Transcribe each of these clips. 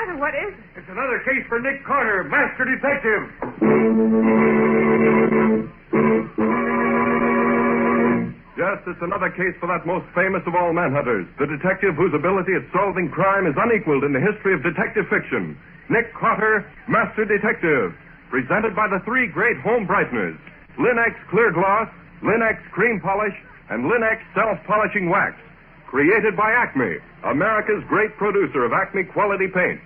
matter? What is it? It's another case for Nick Carter, Master Detective. Yes, it's another case for that most famous of all manhunters, the detective whose ability at solving crime is unequaled in the history of detective fiction. Nick Carter, Master Detective. Presented by the three great home brighteners, Lin-X Clear Gloss, Lin-X Cream Polish, and Lin-X Self-Polishing Wax. Created by Acme, America's great producer of Acme quality paints.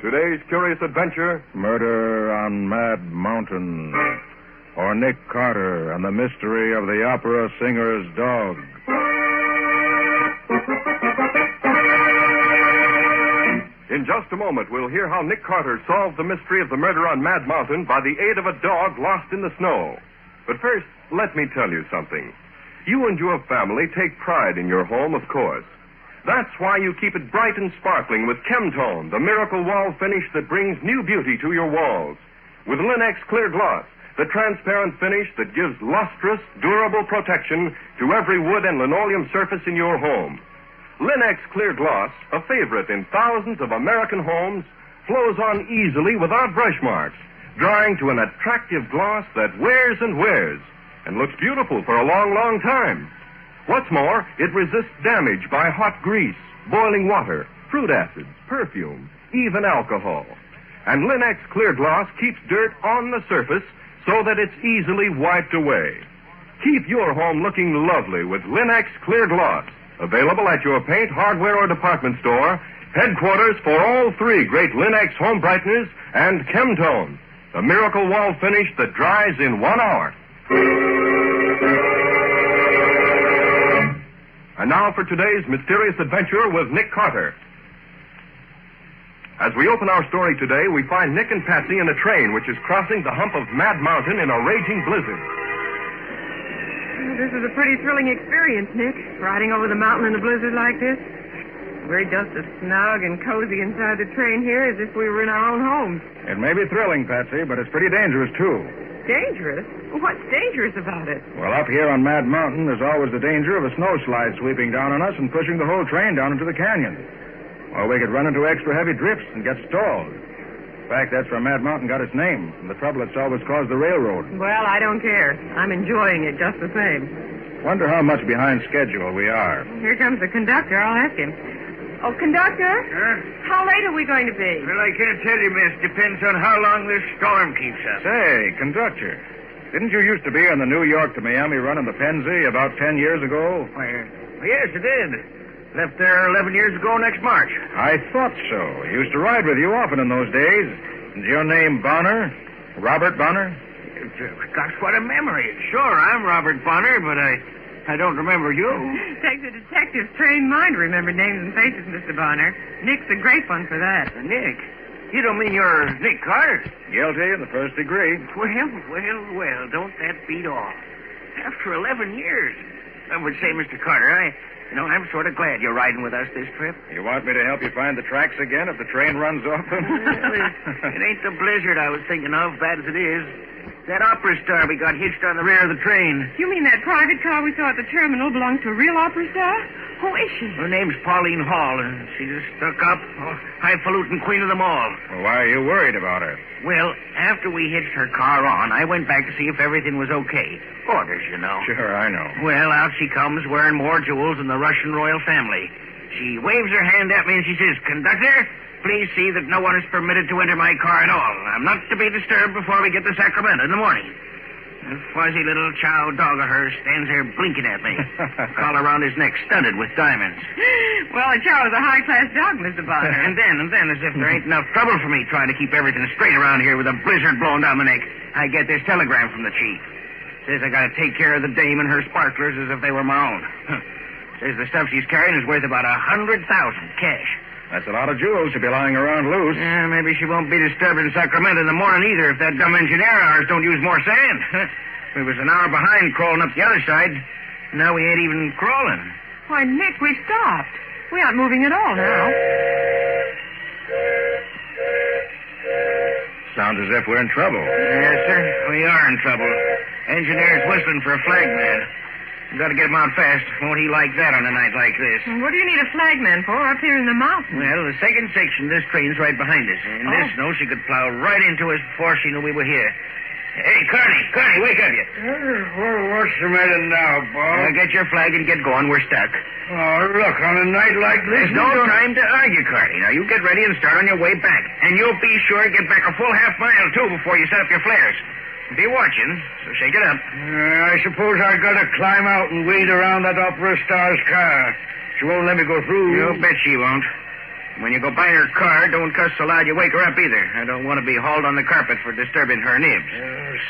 Today's curious adventure, Murder on Mad Mountain, or Nick Carter and the mystery of the opera singer's dog. In just a moment, we'll hear how Nick Carter solved the mystery of the murder on Mad Mountain by the aid of a dog lost in the snow. But first, let me tell you something. You and your family take pride in your home, of course. That's why you keep it bright and sparkling with Chemtone, the miracle wall finish that brings new beauty to your walls. With Lin-X Clear Gloss, the transparent finish that gives lustrous, durable protection to every wood and linoleum surface in your home. Lin-X Clear Gloss, a favorite in thousands of American homes, flows on easily without brush marks, drying to an attractive gloss that wears and wears and looks beautiful for a long, long time. What's more, it resists damage by hot grease, boiling water, fruit acids, perfume, even alcohol. And Lin-X Clear Gloss keeps dirt on the surface so that it's easily wiped away. Keep your home looking lovely with Lin-X Clear Gloss. Available at your paint, hardware, or department store. Headquarters for all three great Lin-X home brighteners and Chemtone, the miracle wall finish that dries in 1 hour. And now for today's mysterious adventure with Nick Carter. As we open our story today, we find Nick and Patsy in a train which is crossing the hump of Mad Mountain in a raging blizzard. This is a pretty thrilling experience, Nick, riding over the mountain in a blizzard like this. We're just as snug and cozy inside the train here as if we were in our own homes. It may be thrilling, Patsy, but it's pretty dangerous, too. Dangerous? What's dangerous about it? Well, up here on Mad Mountain, there's always the danger of a snowslide sweeping down on us and pushing the whole train down into the canyon. Or we could run into extra heavy drifts and get stalled. In fact, that's where Mad Mountain got its name, from the trouble it's always caused the railroad. Well, I don't care. I'm enjoying it just the same. Wonder how much behind schedule we are. Here comes the conductor. I'll ask him. Oh, conductor? Huh? How late are we going to be? Well, I can't tell you, miss. Depends on how long this storm keeps up. Say, conductor, didn't you used to be on the New York to Miami run in the Pennsy about 10 years ago? Why, yes, I did. Left there 11 years ago next March. I thought so. Used to ride with you often in those days. Is your name Bonner? Robert Bonner? Gosh, what a memory. Sure, I'm Robert Bonner, but I don't remember you. Takes a detective's trained mind to remember names and faces, Mr. Bonner. Nick's a great one for that. Nick? You don't mean you're Nick Carter? Guilty in the first degree. Well, don't that beat all? After 11 years. I would say, Mr. Carter, I'm sort of glad you're riding with us this trip. You want me to help you find the tracks again if the train runs off them? It ain't the blizzard I was thinking of, bad as it is. That opera star we got hitched on the rear of the train. You mean that private car we saw at the terminal belongs to a real opera star? Who is she? Her name's Pauline Hall, and she's a stuck-up, highfalutin queen of them all. Well, why are you worried about her? Well, after we hitched her car on, I went back to see if everything was okay. Orders, you know. Sure, I know. Well, out she comes wearing more jewels than the Russian royal family. She waves her hand at me and she says, "Conductor, please see that no one is permitted to enter my car at all. I'm not to be disturbed before we get to Sacramento in the morning." A fuzzy little chow dog of hers stands there blinking at me. Collar around his neck studded with diamonds. Well, a chow is a high-class dog, Mr. Bonner. And then, as if there ain't enough trouble for me trying to keep everything straight around here with a blizzard blowing down the neck, I get this telegram from the chief. Says I gotta take care of the dame and her sparklers as if they were my own. Says the stuff she's carrying is worth about 100,000 cash. That's a lot of jewels to be lying around loose. Yeah, maybe she won't be disturbed in Sacramento in the morning either if that dumb engineer of ours don't use more sand. We was an hour behind crawling up the other side. Now we ain't even crawling. Why, Nick, we've stopped. We aren't moving at all now. Sounds as if we're in trouble. Yes, sir. We are in trouble. Engineer's whistling for a flagman. Got to get him out fast. Won't he like that on a night like this? What do you need a flagman for up here in the mountains? Well, the second section of this train's right behind us. In this snow, she could plow right into us before she knew we were here. Hey, Carney, wake up, you. What's the matter now, Bob? Get your flag and get going. We're stuck. Oh, look, on a night like this... There's no time to argue, Carney. Now, you get ready and start on your way back. And you'll be sure to get back a full half mile, too, before you set up your flares. Be watching, so shake it up. I suppose I gotta climb out and wait around that Opera Star's car. She won't let me go through. You bet she won't. When you go by her car, don't cuss so loud you wake her up either. I don't want to be hauled on the carpet for disturbing her nibs.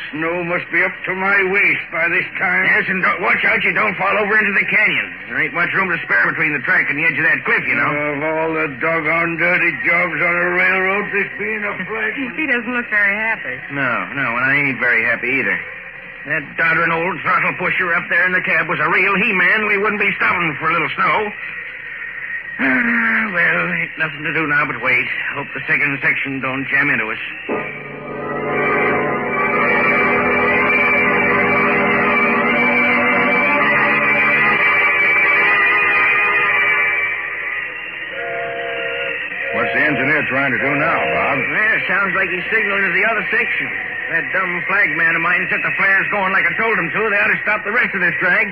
Snow must be up to my waist by this time. Yes, and watch out you don't fall over into the canyon. There ain't much room to spare between the track and the edge of that cliff, you know. Of all the doggone dirty jobs on a railroad, this being a flagman. He doesn't look very happy. No, and I ain't very happy either. That doddering old throttle pusher up there in the cab was a real he-man. We wouldn't be stopping for a little snow. Well, ain't nothing to do now but wait. Hope the second section don't jam into us. What's the engineer trying to do now, Bob? Well, sounds like he's signaling to the other section. That dumb flagman of mine set the flares going like I told him to. They ought to stop the rest of this drag.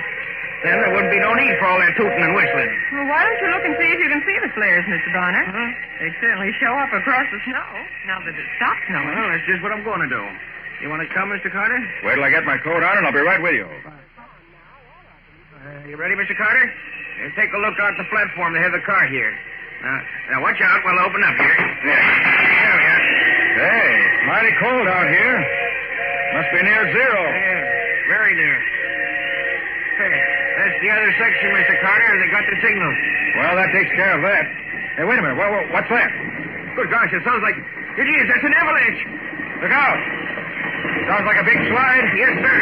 Then there wouldn't be no need for all that tooting and whistling. Well, why don't you look and see if you can see the flares, Mr. Bonner? They'd certainly show up across the snow, now that it stopped snowing. Well, that's just what I'm going to do. You want to come, Mr. Carter? Wait till I get my coat on, and I'll be right with you. You ready, Mr. Carter? Take a look out the platform. They have the car here. Now watch out. We'll open up here. There we are. Hey, mighty cold out here. Must be near zero. Yeah, very near. Hey, that's the other section, Mr. Carter. They got the signal. Well, that takes care of that. Hey, wait a minute. What's that? Good gosh, it sounds like... It is. That's an avalanche. Look out. Sounds like a big slide. Yes, sir.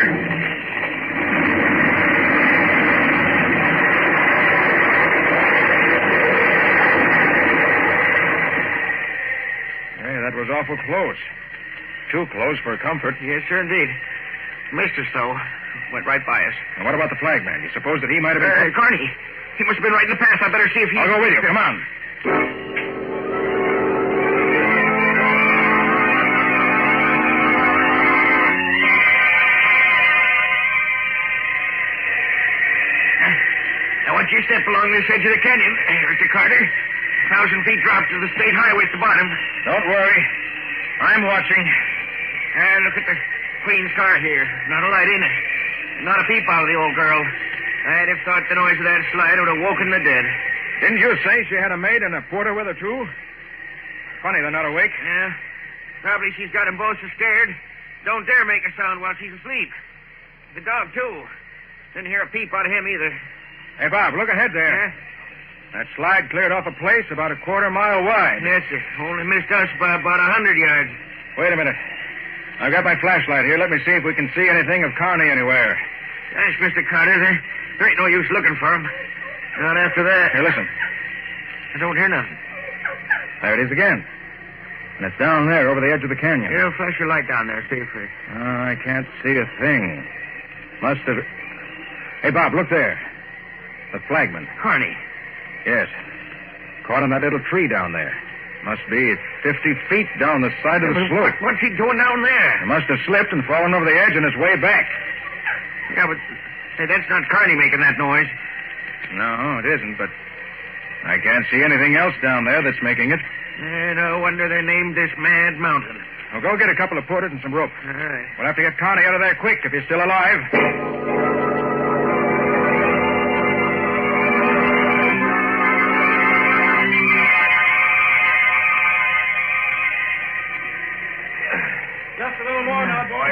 Hey, that was awful close. Too close for comfort. Yes, sir, indeed. Missed us, though. Went right by us. And what about the flagman? You suppose that he might have been... Carney. He must have been right in the path. I better see if he... I'll go with you. Come on. Now, once you step along this edge of the canyon, Mr. Carter, 1,000 feet drop to the state highway at the bottom. Don't worry. I'm watching. And look at the Queen's car here. Not a light in it. Not a peep out of the old girl. I'd have thought the noise of that slide would have woken the dead. Didn't you say she had a maid and a porter with her, too? Funny they're not awake. Yeah. Probably she's got them both so scared. Don't dare make a sound while she's asleep. The dog, too. Didn't hear a peep out of him either. Hey, Bob, look ahead there. Yeah? That slide cleared off a place about a quarter-mile wide. Yes, sir. Only missed us by about 100 yards. Wait a minute. I've got my flashlight here. Let me see if we can see anything of Carney anywhere. Thanks, Mr. Carter. There ain't no use looking for him. Not after that. Here, listen. I don't hear nothing. There it is again. And it's down there over the edge of the canyon. Here, flash your light down there. See if it... I can't see a thing. Must have... Hey, Bob, look there. The flagman. Carney. Yes. Caught on that little tree down there. Must be 50 feet down the side of the slope. What's he doing down there? He must have slipped and fallen over the edge on his way back. Yeah, but hey, that's not Carney making that noise. No, it isn't, but I can't see anything else down there that's making it. No wonder they named this Mad Mountain. Well, go get a couple of porters and some rope. All right. We'll have to get Carney out of there quick if he's still alive. Just a little more now, boy.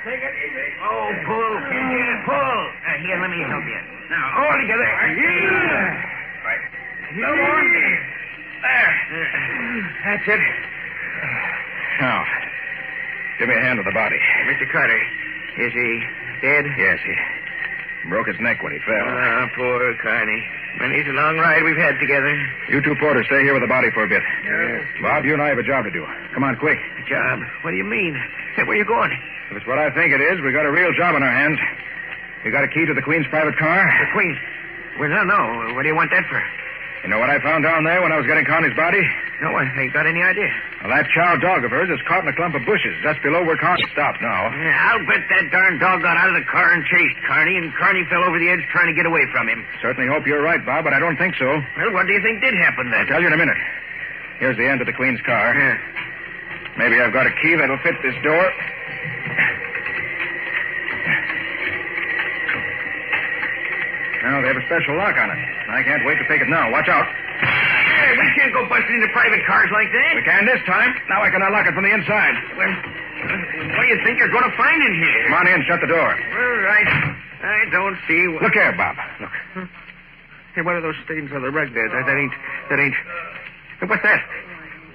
Take it easy. Oh, pull. Yeah, pull. Here, let me help you. Now, all together. Right. No more. There. That's it. Now, give me a hand with the body. Mr. Carter, is he dead? Yes, he broke his neck when he fell. Poor Carney. Many's a long ride we've had together. You two porters stay here with the body for a bit. Yes. Bob, you and I have a job to do. Come on, quick. Job? What do you mean? Hey, where you going? If it's what I think it is, we've got a real job on our hands. You got a key to the Queen's private car? The Queen's? Well, no. What do you want that for? You know what I found down there when I was getting Connie's body? No, I ain't got any idea. Well, that chow dog of hers is caught in a clump of bushes just below where Connie stopped now. Yeah, I'll bet that darn dog got out of the car and chased Carney, and Carney fell over the edge trying to get away from him. Certainly hope you're right, Bob, but I don't think so. Well, what do you think did happen then? I'll tell you in a minute. Here's the end of the Queen's car. Yeah. Maybe I've got a key that'll fit this door. Now, they have a special lock on it. I can't wait to take it now. Watch out. Hey, we can't go busting into private cars like that. We can this time. Now I can unlock it from the inside. Well, what do you think you're going to find in here? Come on in. Shut the door. All right. I don't see what... Look here, Bob. Look. Hey, what are those stains on the rug there? That ain't... Hey, what's that?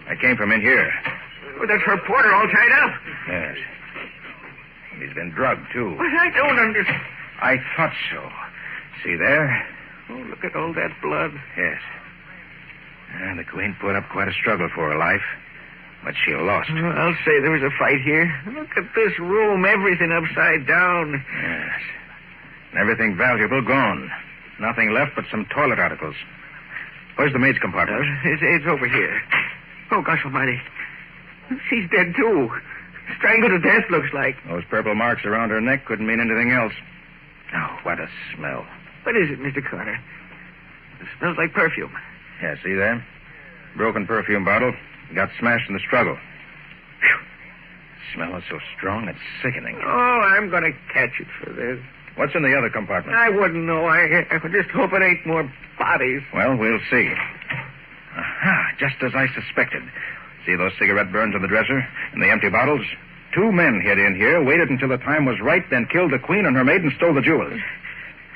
I came from in here. Oh, that's her porter all tied up. Yes. And he's been drugged, too. But I don't understand. I thought so. See there? Oh, look at all that blood. Yes. And the Queen put up quite a struggle for her life, but she lost. Oh, I'll say there was a fight here. Look at this room, everything upside down. Yes. And everything valuable gone. Nothing left but some toilet articles. Where's the maid's compartment? It's over here. Oh, gosh almighty. She's dead, too. Strangled to death, looks like. Those purple marks around her neck couldn't mean anything else. Oh, what a smell. What is it, Mr. Carter? It smells like perfume. Yeah, see there? Broken perfume bottle. Got smashed in the struggle. Phew. The smell is so strong, it's sickening. Oh, I'm going to catch it for this. What's in the other compartment? I wouldn't know. I just hope it ain't more bodies. Well, we'll see. Aha, just as I suspected. See those cigarette burns on the dresser and the empty bottles? 2 men hid in here, waited until the time was right, then killed the Queen and her maid and stole the jewels.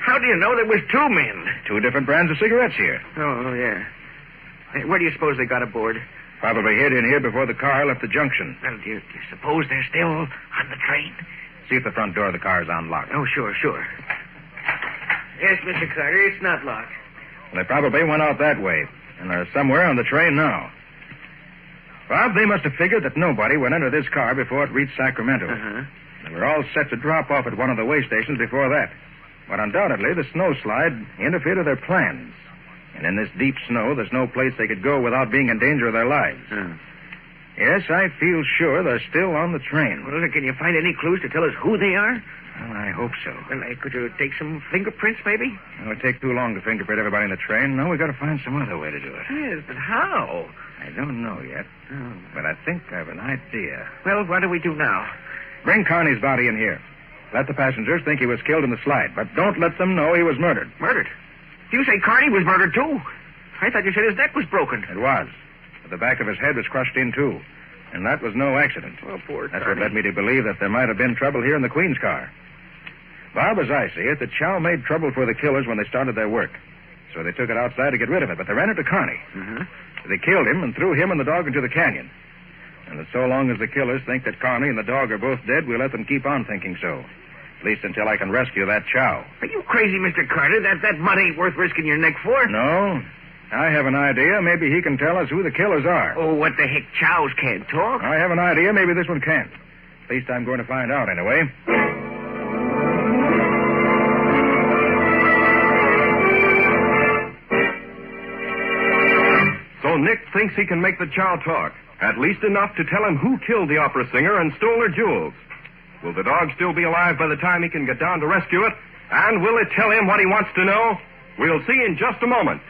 How do you know there was 2 men? 2 different brands of cigarettes here. Oh, yeah. Hey, where do you suppose they got aboard? Probably hid in here before the car left the junction. Well, do you suppose they're still on the train? See if the front door of the car is unlocked. Oh, sure. Yes, Mr. Carter, it's not locked. Well, they probably went out that way, and they're somewhere on the train now. Bob, they must have figured that nobody would enter this car before it reached Sacramento. Uh-huh. They were all set to drop off at one of the way stations before that. But undoubtedly, the snowslide interfered with their plans. And in this deep snow, there's no place they could go without being in danger of their lives. Yes, I feel sure they're still on the train. Well, can you find any clues to tell us who they are? Well, I hope so. Well, could you take some fingerprints, maybe? It would take too long to fingerprint everybody in the train. No, we've got to find some other way to do it. Yes, but how? I don't know yet. Oh. But I think I have an idea. Well, what do we do now? Bring Connie's body in here. Let the passengers think he was killed in the slide, but don't let them know he was murdered. Murdered? You say Carney was murdered, too? I thought you said his neck was broken. It was. But the back of his head was crushed in, too. And that was no accident. Oh, poor That's Carney. what led me to believe that there might have been trouble here in the Queen's car. Bob, as I see it, the Chow made trouble for the killers when they started their work. So they took it outside to get rid of it, but they ran into Carney. Uh-huh. They killed him and threw him and the dog into the canyon. And so long as the killers think that Carney and the dog are both dead, we'll let them keep on thinking so. At least until I can rescue that Chow. Are you crazy, Mr. Carter? That mud ain't worth risking your neck for. No. I have an idea. Maybe he can tell us who the killers are. Oh, what the heck? Chows can't talk. I have an idea. Maybe this one can't. At least I'm going to find out anyway. So Nick thinks he can make the Chow talk. At least enough to tell him who killed the opera singer and stole her jewels. Will the dog still be alive by the time he can get down to rescue it? And will it tell him what he wants to know? We'll see in just a moment.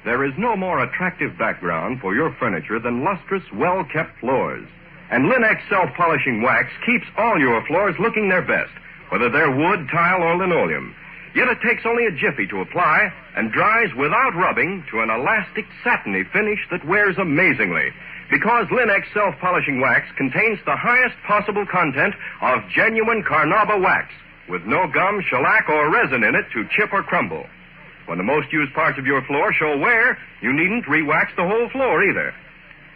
There is no more attractive background for your furniture than lustrous, well-kept floors. And Linex self-polishing wax keeps all your floors looking their best, whether they're wood, tile, or linoleum. Yet it takes only a jiffy to apply and dries without rubbing to an elastic, satiny finish that wears amazingly. Because Linex self-polishing wax contains the highest possible content of genuine Carnauba wax, with no gum, shellac, or resin in it to chip or crumble. When the most used parts of your floor show wear, you needn't re-wax the whole floor either.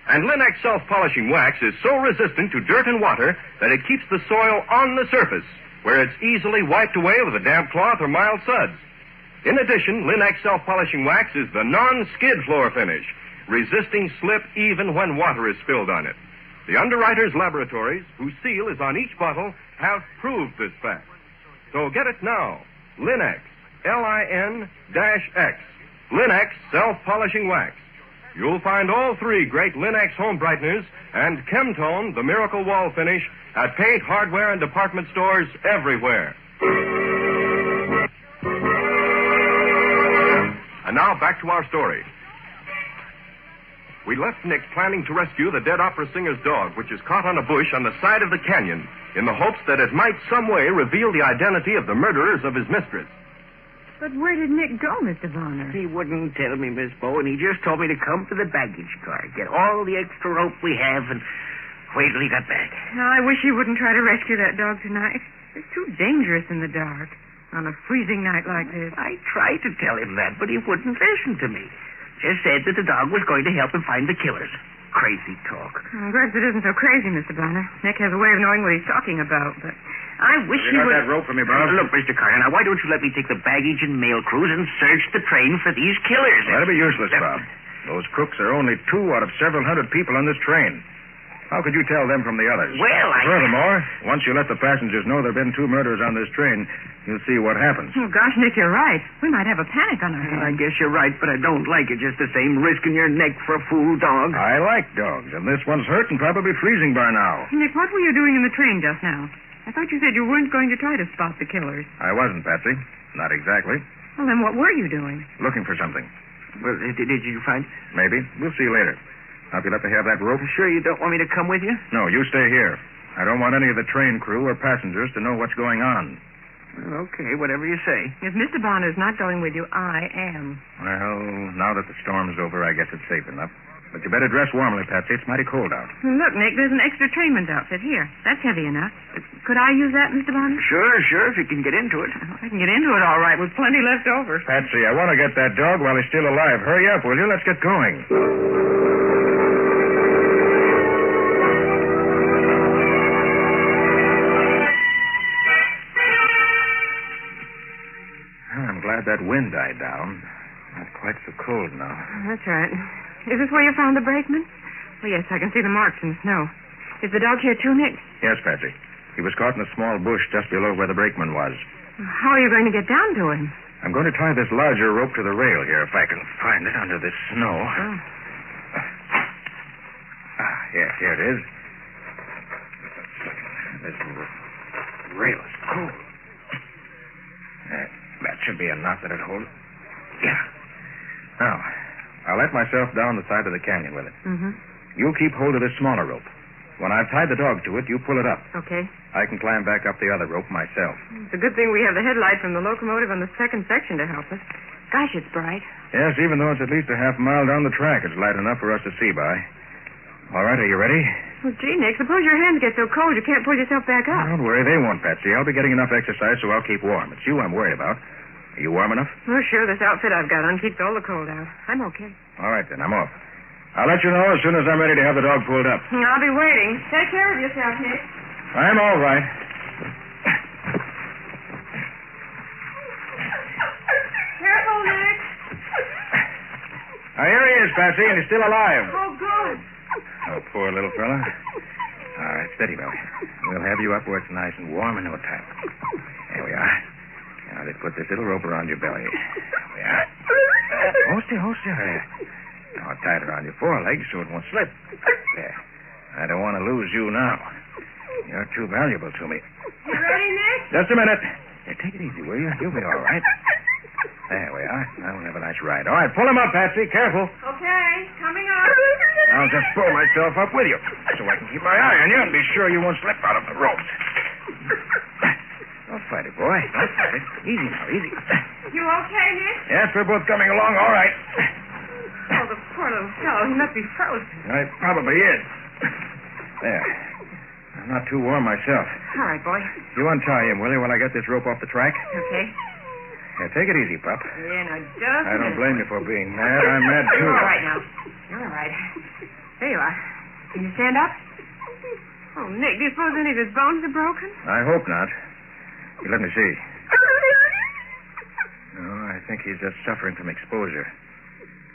And Linex self-polishing wax is so resistant to dirt and water that it keeps the soil on the surface, where it's easily wiped away with a damp cloth or mild suds. In addition, Linex self-polishing wax is the non-skid floor finish, resisting slip even when water is spilled on it. The Underwriters Laboratories, whose seal is on each bottle, have proved this fact. So get it now. Linex, Lin-X. Linex self-polishing wax. You'll find all three great Linex home brighteners and Chemtone, the miracle wall finish, at paint, hardware, and department stores everywhere. And now back to our story. We left Nick planning to rescue the dead opera singer's dog, which is caught on a bush on the side of the canyon, in the hopes that it might some way reveal the identity of the murderers of his mistress. But where did Nick go, Mr. Bonner? He wouldn't tell me, Miss Bowen. He just told me to come to the baggage car, get all the extra rope we have, and wait till he got back. I wish he wouldn't try to rescue that dog tonight. It's too dangerous in the dark on a freezing night like this. I tried to tell him that, but he wouldn't listen to me. Just said that the dog was going to help him find the killers. Crazy talk. Perhaps it isn't so crazy, Mr. Bonner. Nick has a way of knowing what he's talking about, but I wish You he got would... that rope for me, Bob? Look, Mr. Carter, now why don't you let me take the baggage and mail crews and search the train for these killers? That'll be useless, Bob. Those crooks are only 2 out of several hundred people on this train. How could you tell them from the others? Well, Furthermore, once you let the passengers know there have been 2 murders on this train, you'll see what happens. Oh, gosh, Nick, you're right. We might have a panic on our I hands. guess you're right, but I don't like it just the same, risking your neck for a fool dog. I like dogs, and this one's hurt and probably freezing by now. Nick, what were you doing in the train just now? I thought you said you weren't going to try to spot the killers. I wasn't, Patsy. Not exactly. Well, then what were you doing? Looking for something. Well, did you find... Maybe. We'll see later. Now, if you'd like to have that rope? Sure you don't want me to come with you? No, you stay here. I don't want any of the train crew or passengers to know what's going on. Well, okay, whatever you say. If Mr. Bonner's not going with you, I am. Well, now that the storm's over, I guess it's safe enough. But you better dress warmly, Patsy. It's mighty cold out. Look, Nick, there's an extra trainman's outfit here. That's heavy enough. Could I use that, Mr. Bonner? Sure, if you can get into it. I can get into it all right with plenty left over. Patsy, I want to get that dog while he's still alive. Hurry up, will you? Let's get going. I'm glad that wind died down. Not quite so cold now. That's right. Is this where you found the brakeman? Well, yes, I can see the marks in the snow. Is the dog here too, Nick? Yes, Patsy. He was caught in a small bush just below where the brakeman was. How are you going to get down to him? I'm going to tie this larger rope to the rail here, if I can find it under this snow. Oh. Here it is. This rail is cool. That should be a knot that'll hold it. Yeah. Now, I'll let myself down the side of the canyon with it. Mm-hmm. You keep hold of this smaller rope. When I've tied the dog to it, you pull it up. Okay. I can climb back up the other rope myself. It's a good thing we have the headlight from the locomotive on the second section to help us. Gosh, it's bright. Yes, even though it's at least a half mile down the track, it's light enough for us to see by. All right, are you ready? Well, gee, Nick, suppose your hands get so cold you can't pull yourself back up. Don't worry, they won't, Patsy. I'll be getting enough exercise, so I'll keep warm. It's you I'm worried about. Are you warm enough? Oh, sure, this outfit I've got on keeps all the cold out. I'm okay. All right, then, I'm off. I'll let you know as soon as I'm ready to have the dog pulled up. I'll be waiting. Take care of yourself, Nick. I'm all right. Careful, Nick. Now, here he is, Patsy, and he's still alive. Oh, good. Oh, poor little fella. All right, steady, Billy. We'll have you up where it's nice and warm in no time. There we are. Now, let's put this little rope around your belly. There we are. Hold still. There. Now, tie it around your forelegs so it won't slip. There. I don't want to lose you now. You're too valuable to me. You ready, Nick? Just a minute. Here, take it easy, will you? You'll be all right. There we are. Now we'll have a nice ride. All right, pull him up, Patsy. Careful. Okay, coming up. I'll just pull myself up with you so I can keep my eye on you and be sure you won't slip out of the ropes. Don't fight it, boy. Don't fight it. Easy now, easy. You okay, Nick? Yes, we're both coming along all right. Oh, the poor little fellow. He must be frozen. It probably is. There. I'm not too warm myself. All right, boy. You untie him, will you, while I get this rope off the track? Okay. Here, take it easy, pup. Yeah, now just I don't a minute. blame you for being mad. I'm mad, too. You're all right now. You're all right. There you are. Can you stand up? Oh, Nick, do you suppose any of his bones are broken? I hope not. Here, let me see. No, I think he's just suffering from exposure.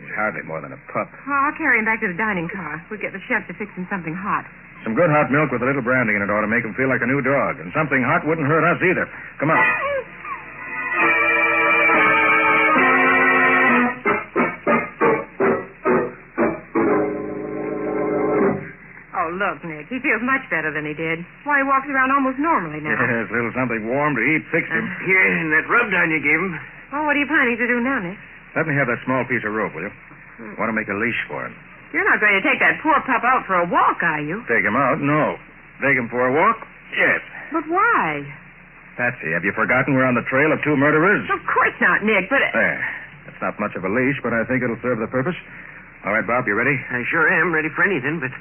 He's hardly more than a pup. Oh, I'll carry him back to the dining car. We'll get the chef to fix him something hot. Some good hot milk with a little brandy in it ought to make him feel like a new dog. And something hot wouldn't hurt us either. Come on. Oh, look, Nick. He feels much better than he did. Why, he walks around almost normally now. Yes, a little something warm to eat fixed him. Here, and that rub down you gave him. Well, what are you planning to do now, Nick? Let me have that small piece of rope, will you? Want to make a leash for him. You're not going to take that poor pup out for a walk, are you? Take him out? No. Take him for a walk? Yes. But why? Patsy, have you forgotten we're on the trail of two murderers? Of course not, Nick, but... There. It's not much of a leash, but I think it'll serve the purpose. All right, Bob, you ready? I sure am ready for anything, but...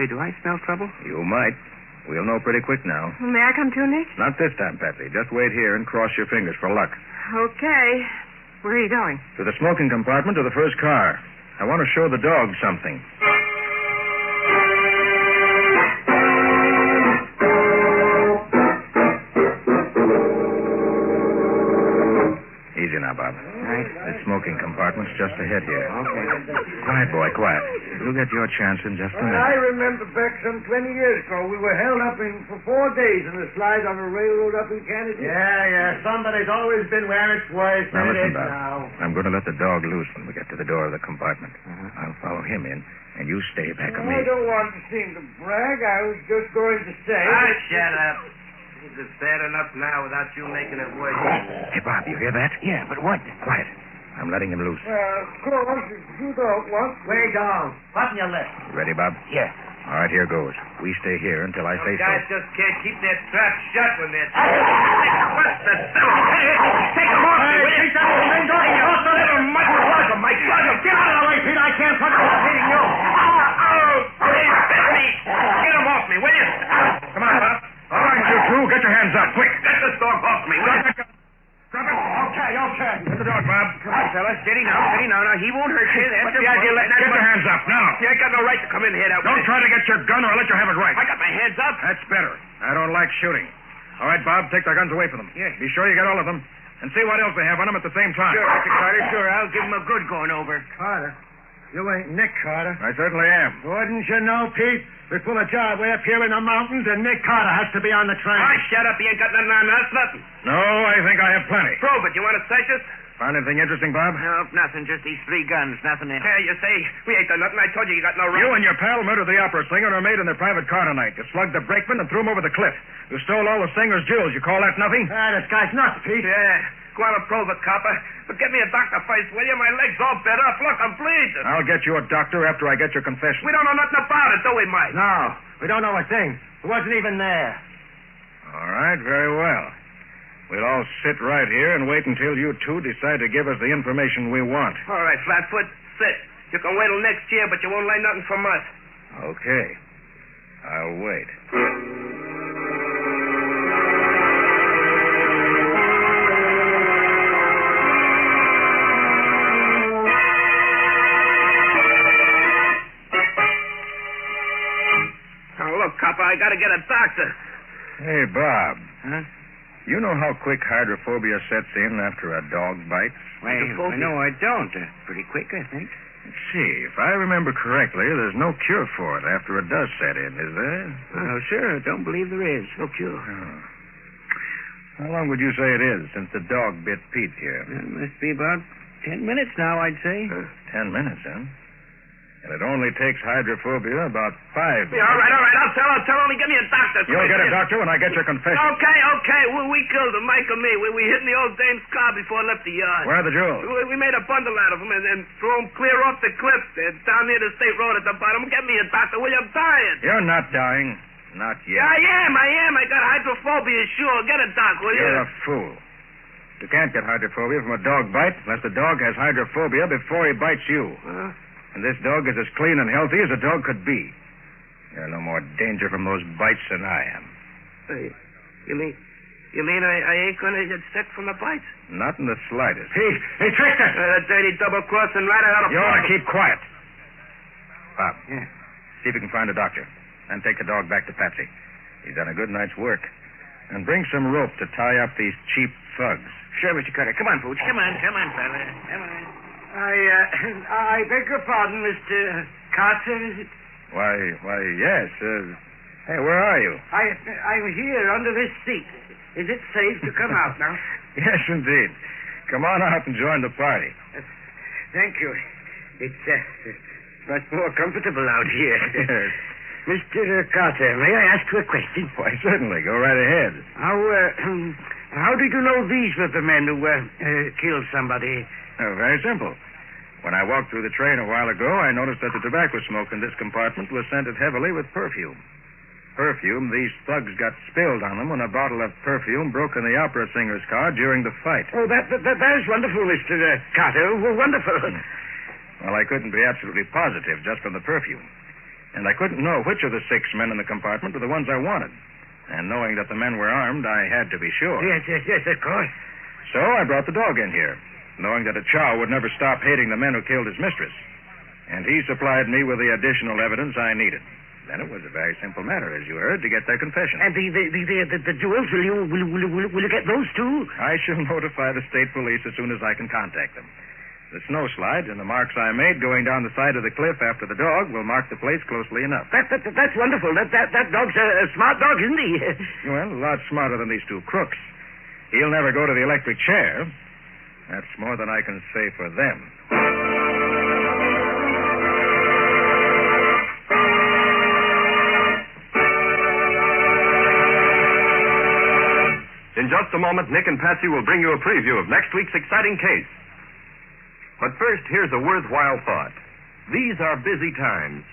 Say, do I smell trouble? You might. We'll know pretty quick now. Well, may I come too, Nick? Not this time, Patsy. Just wait here and cross your fingers for luck. Okay. Where are you going? To the smoking compartment of the first car. I want to show the dog something. Easy now, Bob. Right. The smoking compartment's just ahead here. Okay. Quiet, boy, quiet. You'll get your chance in just a minute. I remember back some 20 years ago, we were held up for 4 days in a slide on a railroad up in Canada. Yeah. Somebody's always been where it's worse Now than it listen, is Bob. now. I'm going to let the dog loose when we get to the door of the compartment. I'll follow him in, and you stay back of me. I don't want to seem to brag. I was just going to say... Shut up. It's bad enough now without you making it worse. Hey, Bob, you hear that? Yeah, but what? Quiet. I'm letting him loose. Of course, if you don't want... Way down. Button your lip. Ready, Bob? Yeah. All right, here goes. We stay here until I say so. Guys just can't keep their trap shut when they're... What's the devil? Take him off me, will you? Take that thing off me. Also, let him much plug him. My plug him. Get out of the way, Pete. I can't plug him. I'm hitting you. Please, bit me. Get him off me, will you? Come on, Bob. All right, you two. Get your hands up, quick. Get this dog off me, will you? Drop it. Okay. Get the dog, Bob. Come on, fellas. Steady now. Now, he won't hurt you. That's the idea. Get your hands up, now. You ain't got no right to come in here that way. Don't try to get your gun or I'll let you have it right. I got my hands up. That's better. I don't like shooting. All right, Bob, take their guns away from them. Yeah. Be sure you get all of them. And see what else they have on them at the same time. Sure, Mr. Carter, sure. I'll give him a good going over. Carter? You ain't Nick Carter. I certainly am. Wouldn't you know, Pete? We pull a job way up here in the mountains, and Nick Carter has to be on the train. Oh, shut up. You ain't got nothing on us, nothing. No, I think I have plenty. Prove it. You want to search us? Find anything interesting, Bob? No, nothing. Just these 3 guns. Nothing else. Yeah, you say we ain't done nothing. I told you you got no right. You and your pal murdered the opera singer and are made in their private car tonight. You slugged the brakeman and threw him over the cliff. You stole all the singer's jewels. You call that nothing? This guy's nuts, Pete. Yeah. Go on and prove it, copper. But get me a doctor first, will you? My leg's all bent up. Look, I'm bleeding. I'll get you a doctor after I get your confession. We don't know nothing about it, do we, Mike? No, we don't know a thing. He wasn't even there. All right, very well. We'll all sit right here and wait until you two decide to give us the information we want. All right, Flatfoot, sit. You can wait till next year, but you won't learn nothing from us. Okay. I'll wait. Oh, look, copper, I gotta get a doctor. Hey, Bob. Huh? You know how quick hydrophobia sets in after a dog bites? Hydrophobia? No, I don't. Pretty quick, I think. Let's see, if I remember correctly, there's no cure for it after it does set in, is there? Oh, sure. Don't believe there is. No cure. Oh. How long would you say it is since the dog bit Pete here? It must be about 10 minutes now, I'd say. 10 minutes, huh? And it only takes hydrophobia about 5 minutes. Yeah, all right. I'll tell. Only get me a doctor. You'll get a doctor when I get your confession. Okay. We killed him, Mike and me. We hit in the old dame's car before it left the yard. Where are the jewels? We made a bundle out of them and threw them clear off the cliff down near the state road at the bottom. Get me a doctor, will you? I'm dying. You're not dying. Not yet. Yeah, I am. I got hydrophobia, sure. Get a doc, will you? You're a fool. You can't get hydrophobia from a dog bite unless the dog has hydrophobia before he bites you. And this dog is as clean and healthy as a dog could be. You're no more danger from those bites than I am. You mean I ain't gonna get sick from the bites? Not in the slightest. He tricked us. That dirty double-crossing rat out of... You ought to keep quiet. Bob. Yeah. See if you can find a doctor. And take the dog back to Patsy. He's done a good night's work. And bring some rope to tie up these cheap thugs. Sure, Mr. Carter. Come on, Pooch. Come on, fella. Come on. I beg your pardon, Mr. Carter, is it? Why, yes. Hey, where are you? I'm here under this seat. Is it safe to come out now? Yes, indeed. Come on out and join the party. Thank you. It's much more comfortable out here. Yes. Mr. Carter, may I ask you a question? Why, certainly. Go right ahead. How did you know these were the men who killed somebody? Oh, very simple. When I walked through the train a while ago, I noticed that the tobacco smoke in this compartment was scented heavily with perfume. Perfume these thugs got spilled on them when a bottle of perfume broke in the opera singer's car during the fight. Oh, that is wonderful, Mr. Carter. Wonderful. Well, I couldn't be absolutely positive just from the perfume. And I couldn't know which of the 6 men in the compartment were the ones I wanted. And knowing that the men were armed, I had to be sure. Yes, of course. So I brought the dog in here, knowing that a chow would never stop hating the men who killed his mistress. And he supplied me with the additional evidence I needed. Then it was a very simple matter, as you heard, to get their confession. And the jewels, will you get those too? I shall notify the state police as soon as I can contact them. The snow slides and the marks I made going down the side of the cliff after the dog will mark the place closely enough. That's wonderful. That dog's a smart dog, isn't he? Well, a lot smarter than these 2 crooks. He'll never go to the electric chair. That's more than I can say for them. In just a moment, Nick and Patsy will bring you a preview of next week's exciting case. But first, here's a worthwhile thought. These are busy times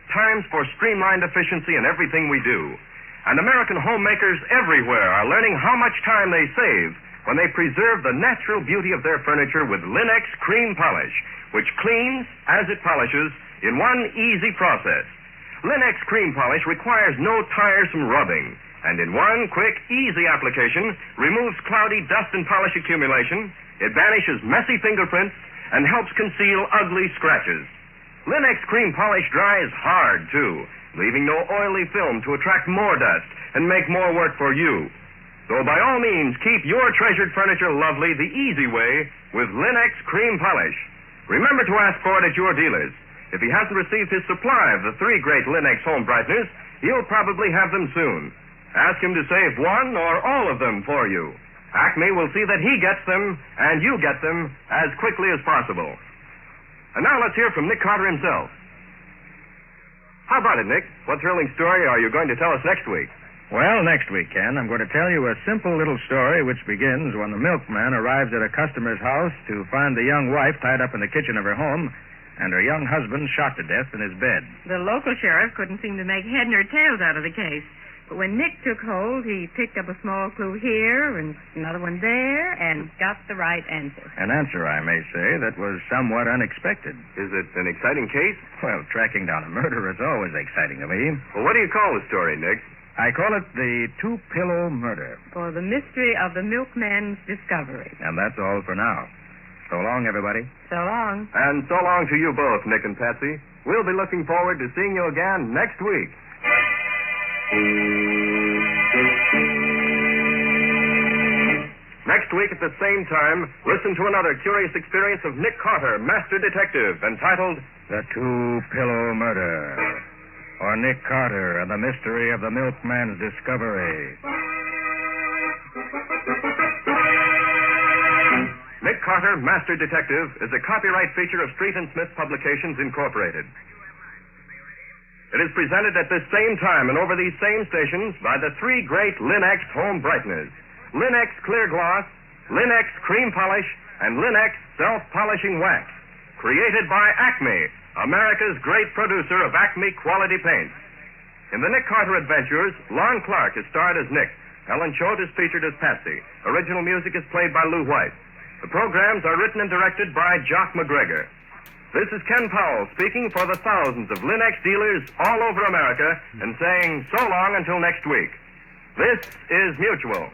for streamlined efficiency in everything we do. And American homemakers everywhere are learning how much time they save when they preserve the natural beauty of their furniture with Linex Cream Polish, which cleans as it polishes in one easy process. Linex Cream Polish requires no tiresome rubbing, and in one quick, easy application removes cloudy dust and polish accumulation. It banishes messy fingerprints and helps conceal ugly scratches. Linex Cream Polish dries hard, too, leaving no oily film to attract more dust and make more work for you. So by all means, keep your treasured furniture lovely the easy way with Linex Cream Polish. Remember to ask for it at your dealers. If he hasn't received his supply of the 3 great Linex home brighteners, he'll probably have them soon. Ask him to save one or all of them for you. Acme will see that he gets them, and you get them, as quickly as possible. And now let's hear from Nick Carter himself. How about it, Nick? What thrilling story are you going to tell us next week? Well, next week, Ken, I'm going to tell you a simple little story which begins when the milkman arrives at a customer's house to find the young wife tied up in the kitchen of her home and her young husband shot to death in his bed. The local sheriff couldn't seem to make head nor tails out of the case. But when Nick took hold, he picked up a small clue here and another one there and got the right answer. An answer, I may say, that was somewhat unexpected. Is it an exciting case? Well, tracking down a murderer is always exciting to me. Well, what do you call the story, Nick? I call it the 2-pillow murder. For the mystery of the milkman's discovery. And that's all for now. So long, everybody. So long. And so long to you both, Nick and Patsy. We'll be looking forward to seeing you again next week. Next week at the same time, listen to another curious experience of Nick Carter, Master Detective, entitled The 2-Pillow Murder, or Nick Carter and the Mystery of the Milkman's Discovery. Nick Carter, Master Detective, is a copyright feature of Street and Smith Publications, Incorporated. It is presented at this same time and over these same stations by the 3 great Linex home brighteners: Linex Clear Gloss, Linex Cream Polish, and Linex Self-Polishing Wax. Created by Acme, America's great producer of Acme quality paint. In the Nick Carter Adventures, Lon Clark is starred as Nick. Helen Choate is featured as Patsy. Original music is played by Lou White. The programs are written and directed by Jock McGregor. This is Ken Powell speaking for the thousands of Linex dealers all over America and saying so long until next week. This is Mutual.